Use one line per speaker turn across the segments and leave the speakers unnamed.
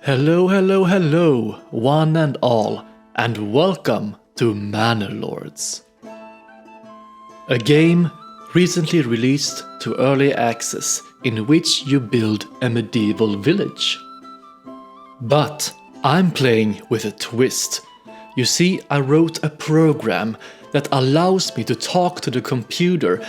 Hello, hello, hello, one and all, and welcome to Manor Lords. A game recently released to early access in which you build a medieval village. But I'm playing with a twist. You see, I wrote a program that allows me to talk to the computer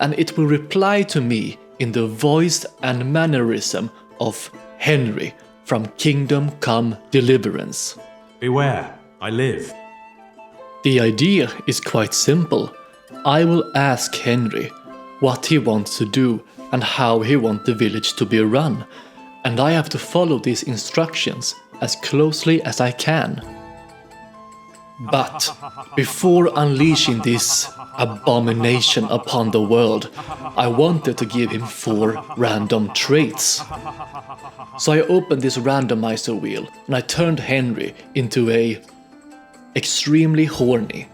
and it will reply to me in the voice and mannerism of Henry from Kingdom Come Deliverance.
Beware, I live.
The idea is quite simple. I will ask Henry what he wants to do and how he wants the village to be run, and I have to follow these instructions as closely as I can. But before unleashing this abomination upon the world, I wanted to give him 4 random traits. So I opened this randomizer wheel and I turned Henry into a extremely horny,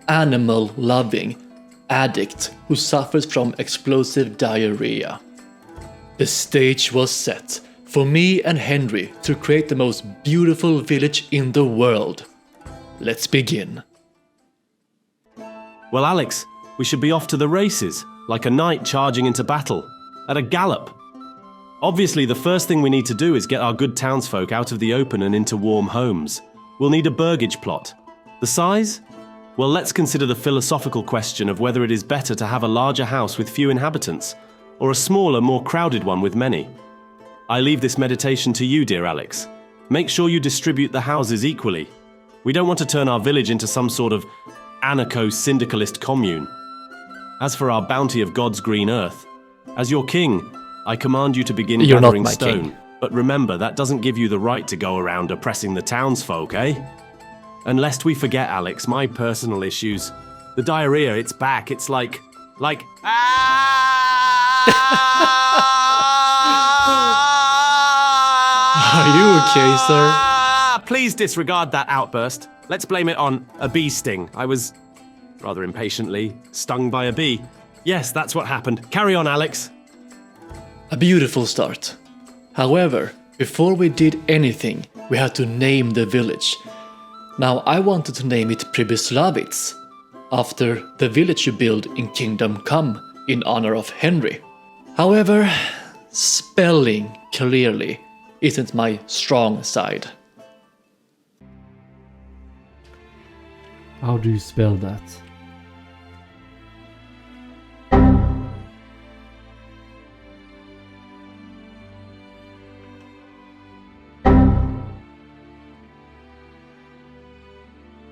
animal-loving addict who suffers from explosive diarrhea. The stage was set for me and Henry to create the most beautiful village in the world. Let's begin.
Well, Alex, we should be off to the races, like a knight charging into battle, at a gallop. Obviously, the first thing we need to do is get our good townsfolk out of the open and into warm homes. We'll need a burgage plot. The size? Well, let's consider the philosophical question of whether it is better to have a larger house with few inhabitants, or a smaller, more crowded one with many. I leave this meditation to you, dear Alex. Make sure you distribute the houses equally. We don't want to turn our village into some sort of anarcho-syndicalist commune. As for our bounty of God's green earth, as your king, I command you to begin gathering stone. King. But remember, that doesn't give you the right to go around oppressing the townsfolk, eh? And lest we forget, Alex, my personal issues. The diarrhea, it's back. It's like...
Are you okay, sir?
Please disregard that outburst. Let's blame it on a bee sting. I was, rather impatiently, stung by a bee. Yes, that's what happened. Carry on, Alex.
A beautiful start. However, before we did anything, we had to name the village. Now, I wanted to name it Pribyslavitz, after the village you build in Kingdom Come in honor of Henry. However, spelling clearly isn't my strong side.
How do you spell that?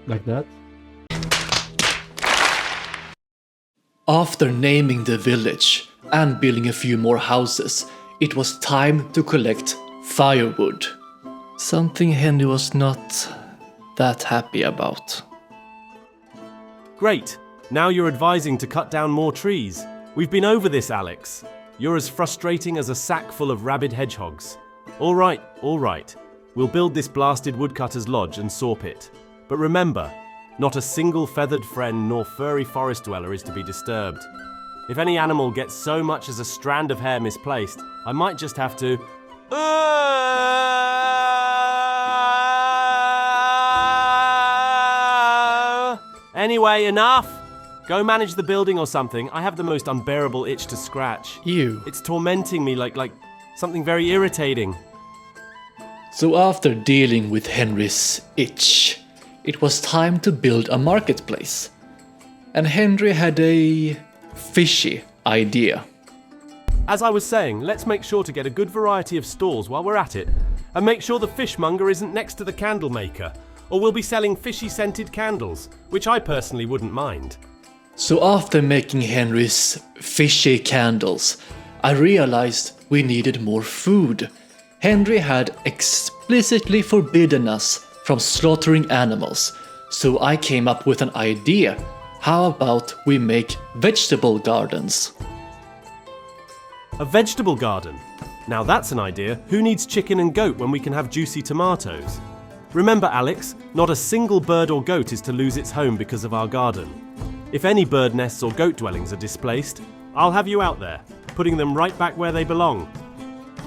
Like that?
After naming the village and building a few more houses, it was time to collect firewood. Something Henry was not that happy about.
Great. Now you're advising to cut down more trees. We've been over this, Alex. You're as frustrating as a sack full of rabid hedgehogs. All right. We'll build this blasted woodcutter's lodge and saw pit. But remember, not a single feathered friend nor furry forest dweller is to be disturbed. If any animal gets so much as a strand of hair misplaced, I might just have to... Anyway, enough! Go manage the building or something. I have the most unbearable itch to scratch.
Ew.
It's tormenting me like something very irritating.
So after dealing with Henry's itch, it was time to build a marketplace. And Henry had a fishy idea.
As I was saying, let's make sure to get a good variety of stalls while we're at it. And make sure the fishmonger isn't next to the candle maker, or we'll be selling fishy-scented candles, which I personally wouldn't mind.
So after making Henry's fishy candles, I realized we needed more food. Henry had explicitly forbidden us from slaughtering animals, so I came up with an idea. How about we make vegetable gardens?
A vegetable garden? Now that's an idea. Who needs chicken and goat when we can have juicy tomatoes? Remember, Alex, not a single bird or goat is to lose its home because of our garden. If any bird nests or goat dwellings are displaced, I'll have you out there, putting them right back where they belong.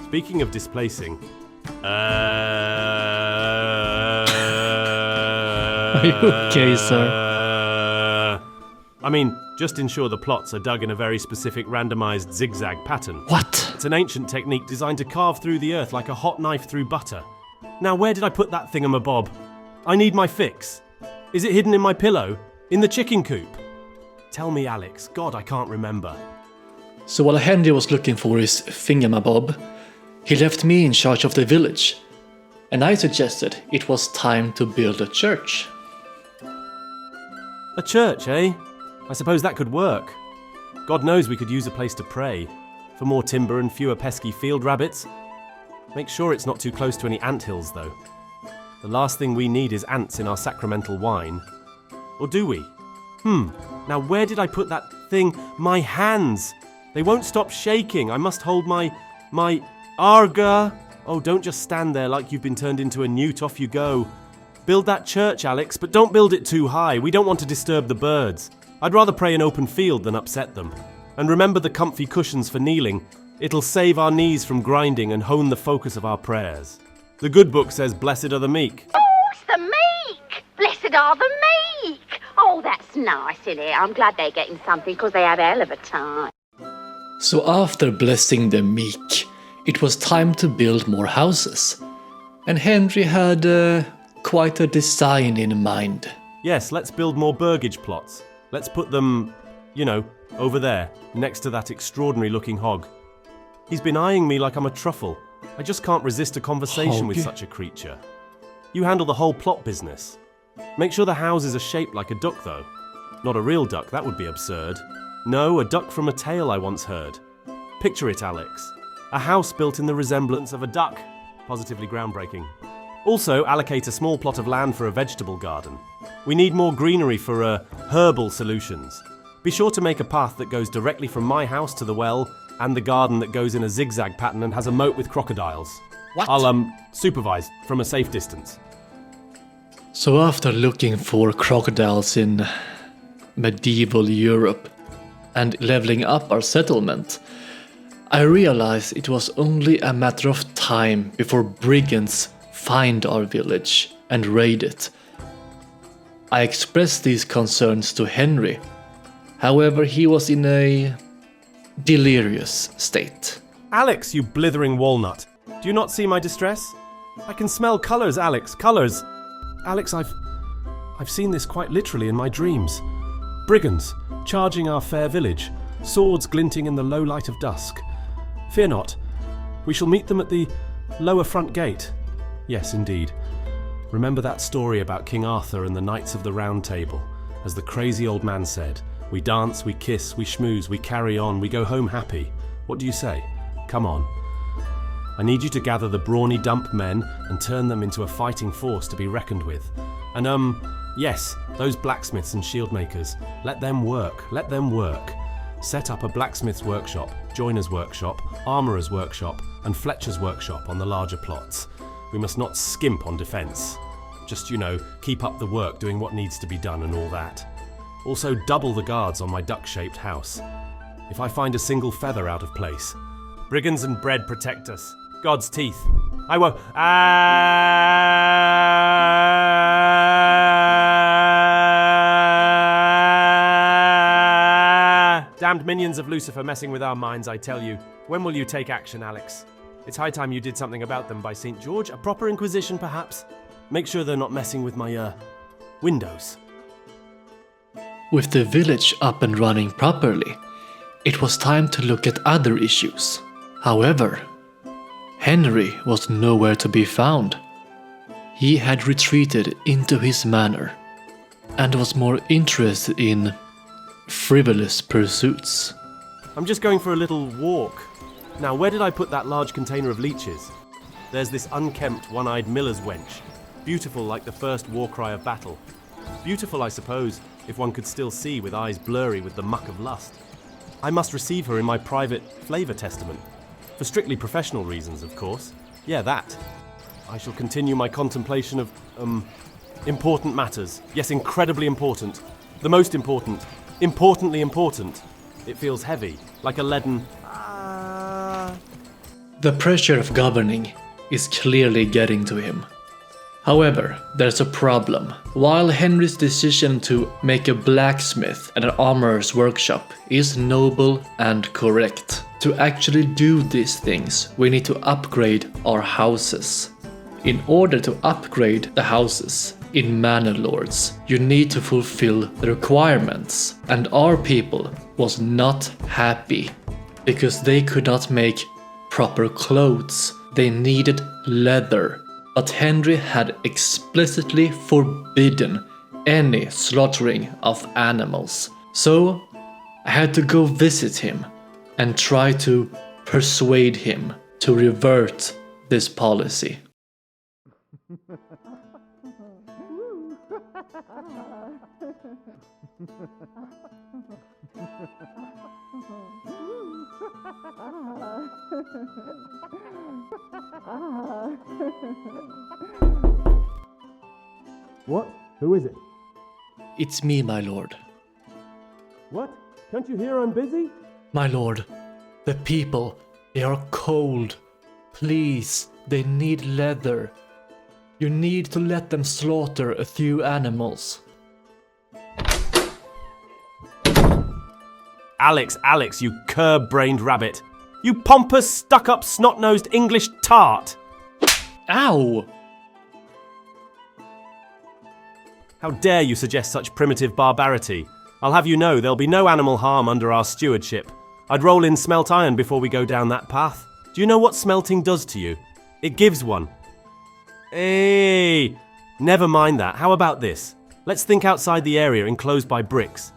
Speaking of displacing,
Are you okay, sir?
I mean, just ensure the plots are dug in a very specific randomized zigzag pattern.
What?
It's an ancient technique designed to carve through the earth like a hot knife through butter. Now, where did I put that thingamabob? I need my fix. Is it hidden in my pillow? In the chicken coop? Tell me, Alex. God, I can't remember.
So while Henry was looking for his thingamabob, he left me in charge of the village, and I suggested it was time to build a church.
A church, eh? I suppose that could work. God knows we could use a place to pray. For more timber and fewer pesky field rabbits. Make sure it's not too close to any anthills, though. The last thing we need is ants in our sacramental wine. Or do we? Now where did I put that thing? My hands! They won't stop shaking. I must hold my arga. Oh, don't just stand there like you've been turned into a newt. Off you go. Build that church, Alex, but don't build it too high. We don't want to disturb the birds. I'd rather pray in open field than upset them. And remember the comfy cushions for kneeling. It'll save our knees from grinding and hone the focus of our prayers. The good book says, blessed are the meek.
Oh, it's the meek! Blessed are the meek! Oh, that's nice, isn't it? I'm glad they're getting something because they have a hell of a time.
So after blessing the meek, it was time to build more houses. And Henry had quite a design in mind.
Yes, let's build more burgage plots. Let's put them, over there, next to that extraordinary looking hog. He's been eyeing me like I'm a truffle. I just can't resist a conversation with such a creature. You handle the whole plot business. Make sure the houses are shaped like a duck, though. Not a real duck, that would be absurd. No, a duck from a tale I once heard. Picture it, Alex. A house built in the resemblance of a duck. Positively groundbreaking. Also, allocate a small plot of land for a vegetable garden. We need more greenery for herbal solutions. Be sure to make a path that goes directly from my house to the well, and the garden that goes in a zigzag pattern and has a moat with crocodiles.
What?
I'll supervise from a safe distance.
So after looking for crocodiles in medieval Europe and leveling up our settlement, I realized it was only a matter of time before brigands find our village and raid it. I expressed these concerns to Henry. However, he was in a delirious state.
Alex, you blithering walnut. Do you not see my distress? I can smell colours, Alex, colours. Alex, I've seen this quite literally in my dreams. Brigands, charging our fair village, swords glinting in the low light of dusk. Fear not, we shall meet them at the lower front gate. Yes, indeed. Remember that story about King Arthur and the Knights of the Round Table, as the crazy old man said. We dance, we kiss, we schmooze, we carry on, we go home happy. What do you say? Come on. I need you to gather the brawny dump men and turn them into a fighting force to be reckoned with. And yes, those blacksmiths and shield makers, let them work. Set up a blacksmith's workshop, joiner's workshop, armourer's workshop, and fletcher's workshop on the larger plots. We must not skimp on defence. Just, keep up the work doing what needs to be done and all that. Also double the guards on my duck-shaped house. If I find a single feather out of place. Brigands and bread protect us. God's teeth. I won't. Damned minions of Lucifer messing with our minds, I tell you. When will you take action, Alex? It's high time you did something about them, by St. George. A proper inquisition, perhaps? Make sure they're not messing with my, windows.
With the village up and running properly, it was time to look at other issues. However, Henry was nowhere to be found. He had retreated into his manor and was more interested in frivolous pursuits.
I'm just going for a little walk. Now, where did I put that large container of leeches? There's this unkempt, one-eyed miller's wench, beautiful like the first war cry of battle. Beautiful, I suppose, if one could still see with eyes blurry with the muck of lust. I must receive her in my private flavour testament. For strictly professional reasons, of course. Yeah, that. I shall continue my contemplation of, important matters. Yes, incredibly important. The most important. Importantly important. It feels heavy, like a leaden...
The pressure of governing is clearly getting to him. However, there's a problem. While Henry's decision to make a blacksmith and an armorer's workshop is noble and correct, to actually do these things, we need to upgrade our houses. In order to upgrade the houses in Manor Lords, you need to fulfill the requirements. And our people was not happy because they could not make proper clothes. They needed leather. But Henry had explicitly forbidden any slaughtering of animals. So I had to go visit him and try to persuade him to revert this policy.
What? Who is it?
It's me, my lord.
What? Can't you hear I'm busy?
My lord, the people, they are cold. Please, they need leather. You need to let them slaughter a few animals.
Alex, you curb-brained rabbit. You pompous, stuck-up, snot-nosed English tart.
Ow!
How dare you suggest such primitive barbarity? I'll have you know there'll be no animal harm under our stewardship. I'd roll in smelt iron before we go down that path. Do you know what smelting does to you? It gives one. Hey, never mind that. How about this? Let's think outside the area enclosed by bricks.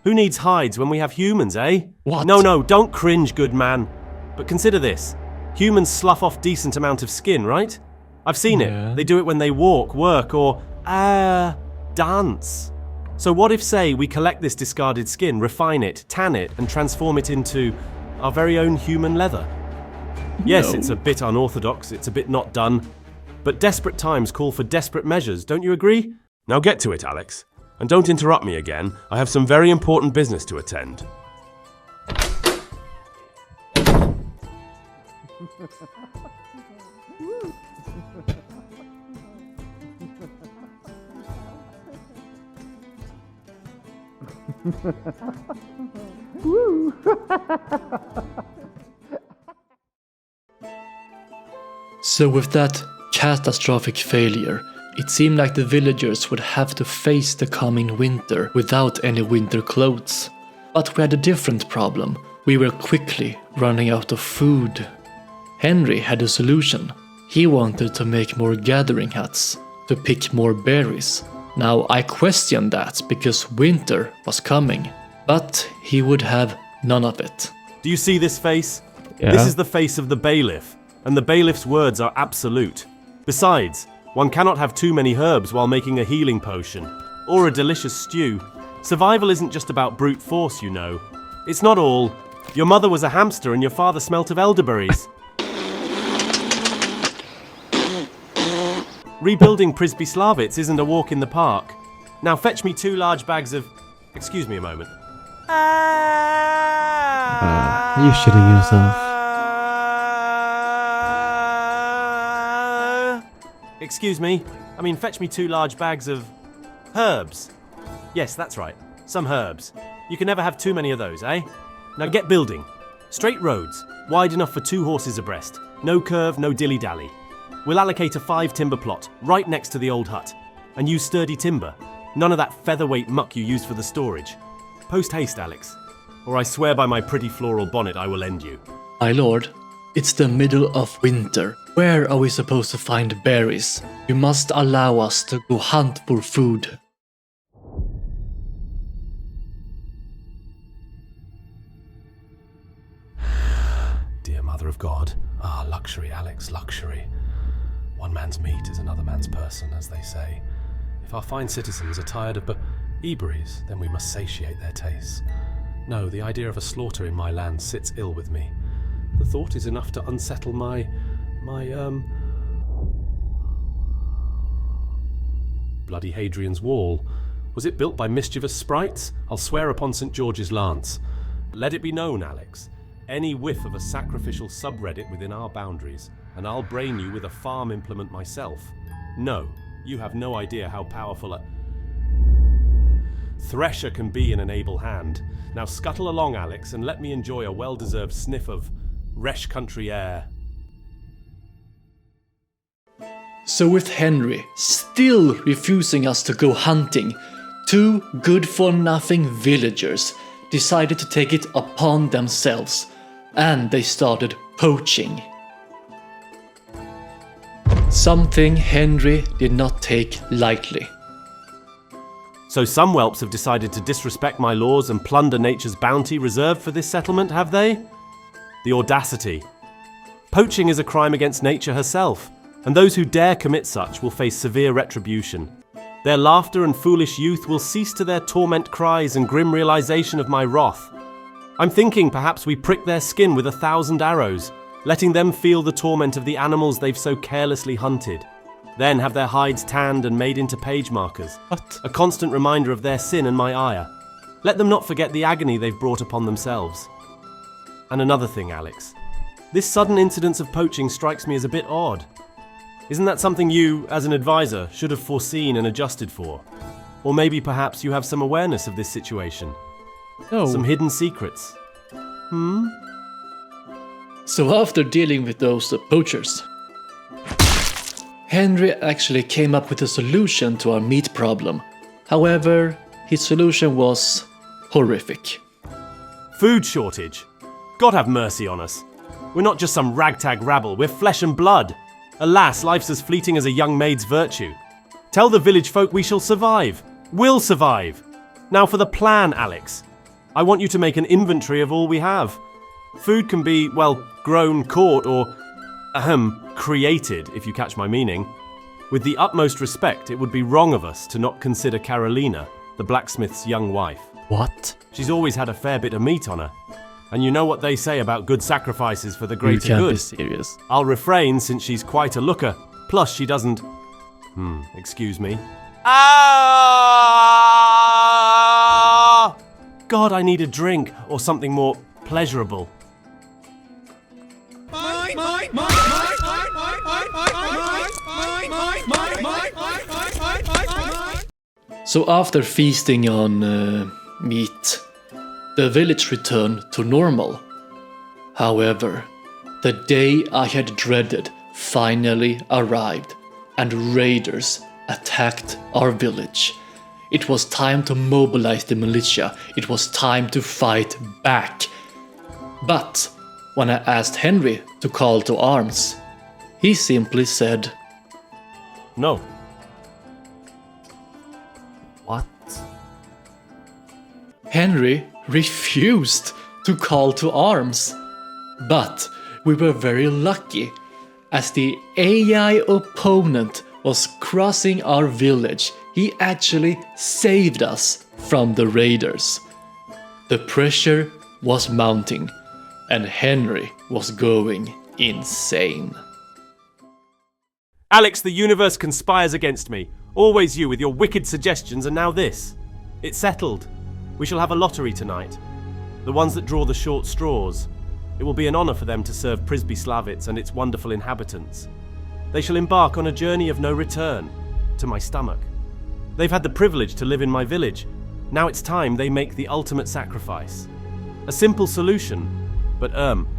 Who needs hides when we have humans, eh?
What?
No, don't cringe, good man. But consider this. Humans slough off decent amount of skin, right? I've seen
Yeah.
it. They do it when they walk, work, or, dance. So what if, say, we collect this discarded skin, refine it, tan it, and transform it into our very own human leather? Yes,
No.
it's a bit unorthodox, it's a bit not done, but desperate times call for desperate measures, don't you agree?
Now get to it, Alex. And don't interrupt me again. I have some very important business to attend.
So with that catastrophic failure, it seemed like the villagers would have to face the coming winter without any winter clothes. But we had a different problem. We were quickly running out of food. Henry had a solution. He wanted to make more gathering huts, to pick more berries. Now I questioned that because winter was coming, but he would have none of it.
Do you see this face?
Yeah.
This is the face of the bailiff, and the bailiff's words are absolute. Besides, one cannot have too many herbs while making a healing potion, or a delicious stew. Survival isn't just about brute force, you know. It's not all. Your mother was a hamster and your father smelt of elderberries. Rebuilding Prisbyslavitz isn't a walk in the park. Now fetch me 2 large bags of... Excuse me a moment.
You're shitting yourself.
Excuse me. I mean, fetch me 2 large bags of... herbs. Yes, that's right. Some herbs. You can never have too many of those, eh? Now get building. Straight roads, wide enough for 2 horses abreast. No curve, no dilly-dally. We'll allocate a 5 timber plot, right next to the old hut. And use sturdy timber. None of that featherweight muck you used for the storage. Post haste, Alex. Or I swear by my pretty floral bonnet I will end you.
My lord, it's the middle of winter. Where are we supposed to find berries? You must allow us to go hunt for food.
Dear Mother of God. Ah, luxury, Alex, luxury. One man's meat is another man's person, as they say. If our fine citizens are tired of eberies, then we must satiate their tastes. No, the idea of a slaughter in my land sits ill with me. The thought is enough to unsettle my Bloody Hadrian's Wall. Was it built by mischievous sprites? I'll swear upon St. George's lance. Let it be known, Alex, any whiff of a sacrificial subreddit within our boundaries, and I'll brain you with a farm implement myself. No,
You have no idea how powerful a thresher can be in an able hand. Now scuttle along, Alex, and let me enjoy a well-deserved sniff of Resh country air.
So with Henry still refusing us to go hunting, two good-for-nothing villagers decided to take it upon themselves, and they started poaching. Something Henry did not take lightly.
So some whelps have decided to disrespect my laws and plunder nature's bounty reserved for this settlement, have they? The audacity. Poaching is a crime against nature herself, and those who dare commit such will face severe retribution. Their laughter and foolish youth will cease to their torment cries and grim realization of my wrath. I'm thinking perhaps we prick their skin with 1,000 arrows, letting them feel the torment of the animals they've so carelessly hunted. Then have their hides tanned and made into page markers.
What?
A constant reminder of their sin and my ire. Let them not forget the agony they've brought upon themselves. And another thing, Alex. This sudden incidence of poaching strikes me as a bit odd. Isn't that something you, as an advisor, should have foreseen and adjusted for? Or maybe perhaps you have some awareness of this situation?
No.
Some hidden secrets?
So after dealing with those poachers, Henry actually came up with a solution to our meat problem. However, his solution was horrific.
Food shortage. God have mercy on us. We're not just some ragtag rabble, we're flesh and blood. Alas, life's as fleeting as a young maid's virtue. Tell the village folk we shall survive. Will survive. Now for the plan, Alex. I want you to make an inventory of all we have. Food can be, well, grown, caught, or, created, if you catch my meaning. With the utmost respect, it would be wrong of us to not consider Carolina, the blacksmith's young wife.
What?
She's always had a fair bit of meat on her. And you know what they say about good sacrifices for the greater
You can't
good.
be serious.
I'll refrain since she's quite a looker. Plus, she doesn't... excuse me. Ah! God, I need a drink or something more pleasurable.
So after feasting on meat, the village returned to normal. However, the day I had dreaded finally arrived, and raiders attacked our village. It was time to mobilize the militia. It was time to fight back. But when I asked Henry to call to arms, he simply said,
No.
What?
Henry refused to call to arms. But we were very lucky, as the AI opponent was crossing our village. He actually saved us from the raiders. The pressure was mounting, and Henry was going insane.
Alex, the universe conspires against me. Always you with your wicked suggestions, and now this. It's settled. We shall have a lottery tonight. The ones that draw the short straws. It will be an honour for them to serve Prisby and its wonderful inhabitants. They shall embark on a journey of no return, to my stomach. They've had the privilege to live in my village. Now it's time they make the ultimate sacrifice. A simple solution, but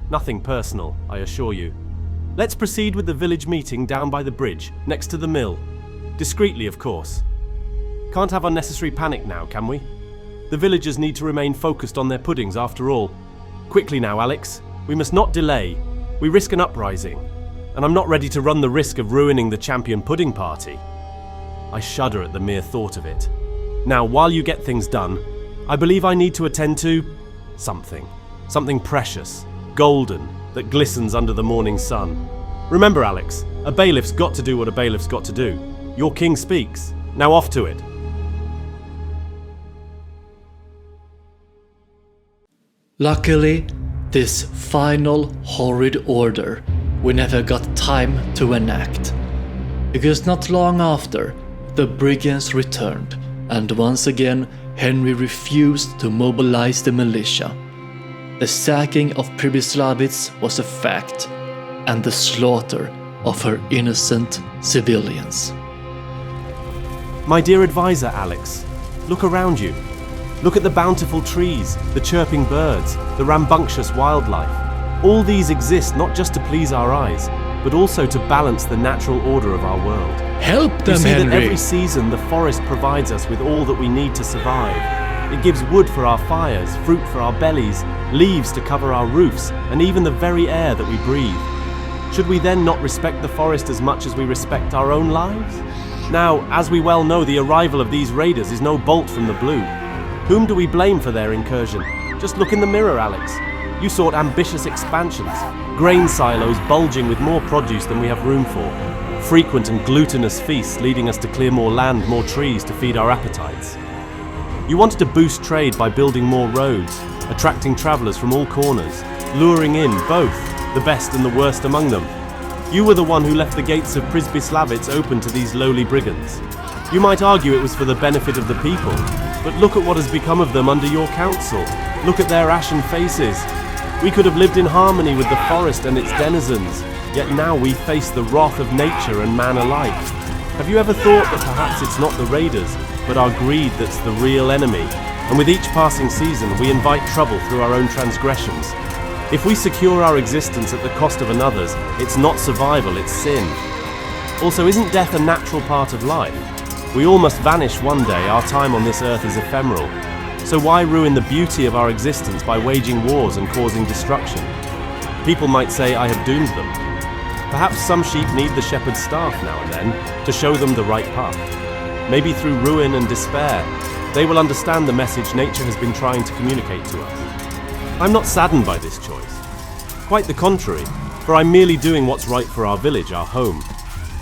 nothing personal, I assure you. Let's proceed with the village meeting down by the bridge, next to the mill. Discreetly, of course. Can't have unnecessary panic now, can we? The villagers need to remain focused on their puddings after all. Quickly now, Alex. We must not delay. We risk an uprising. And I'm not ready to run the risk of ruining the champion pudding party. I shudder at the mere thought of it. Now, while you get things done, I believe I need to attend to something. Something precious, golden, that glistens under the morning sun. Remember, Alex, a bailiff's got to do what a bailiff's got to do. Your king speaks. Now off to it.
Luckily, this final horrid order we never got time to enact, because not long after, the brigands returned, and once again Henry refused to mobilize the militia. The sacking of Pribyslavitz was a fact, and the slaughter of her innocent civilians.
My dear advisor, Alex, look around you. Look at the bountiful trees, the chirping birds, the rambunctious wildlife. All these exist not just to please our eyes, but also to balance the natural order of our world.
Help
You
them,
see that
Henry!
every season the forest provides us with all that we need to survive. It gives wood for our fires, fruit for our bellies, leaves to cover our roofs, and even the very air that we breathe. Should we then not respect the forest as much as we respect our own lives? Now, as we well know, the arrival of these raiders is no bolt from the blue. Whom do we blame for their incursion? Just look in the mirror, Alex. You sought ambitious expansions, grain silos bulging with more produce than we have room for, frequent and glutinous feasts leading us to clear more land, more trees to feed our appetites. You wanted to boost trade by building more roads, attracting travellers from all corners, luring in both the best and the worst among them. You were the one who left the gates of Prisbyslavitz open to these lowly brigands. You might argue it was for the benefit of the people, but look at what has become of them under your counsel. Look at their ashen faces. We could have lived in harmony with the forest and its denizens, yet now we face the wrath of nature and man alike. Have you ever thought that perhaps it's not the raiders, but our greed that's the real enemy, and with each passing season we invite trouble through our own transgressions? If we secure our existence at the cost of another's, it's not survival, it's sin. Also, isn't death a natural part of life? We all must vanish one day, our time on this earth is ephemeral. So why ruin the beauty of our existence by waging wars and causing destruction? People might say I have doomed them. Perhaps some sheep need the shepherd's staff now and then to show them the right path. Maybe through ruin and despair, they will understand the message nature has been trying to communicate to us. I'm not saddened by this choice. Quite the contrary, for I'm merely doing what's right for our village, our home.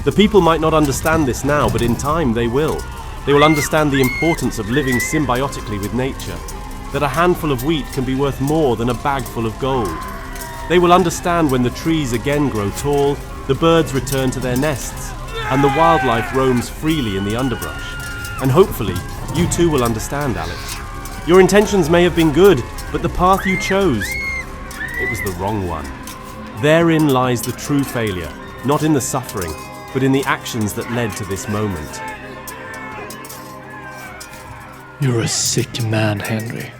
The people might not understand this now, but in time they will. They will understand the importance of living symbiotically with nature, that a handful of wheat can be worth more than a bag full of gold. They will understand when the trees again grow tall, the birds return to their nests, and the wildlife roams freely in the underbrush. And hopefully, you too will understand, Alex. Your intentions may have been good, but the path you chose, it was the wrong one. Therein lies the true failure, not in the suffering, but in the actions that led to this moment.
You're a sick man, Henry.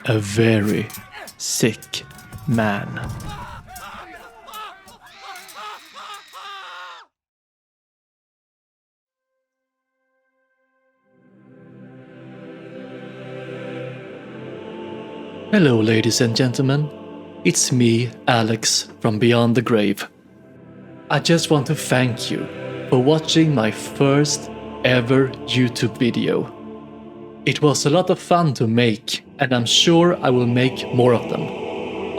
A very sick man. Hello, ladies and gentlemen. It's me, Alex, from Beyond the Grave. I just want to thank you for watching my first ever YouTube video. It was a lot of fun to make, and I'm sure I will make more of them.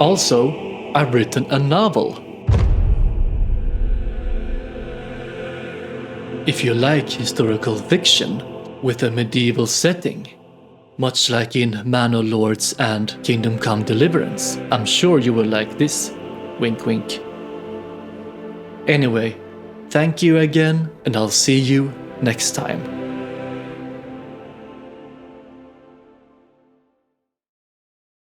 Also, I've written a novel. If you like historical fiction with a medieval setting, much like in Manor Lords and Kingdom Come Deliverance, I'm sure you will like this. Wink wink. Anyway, thank you again, and I'll see you next time.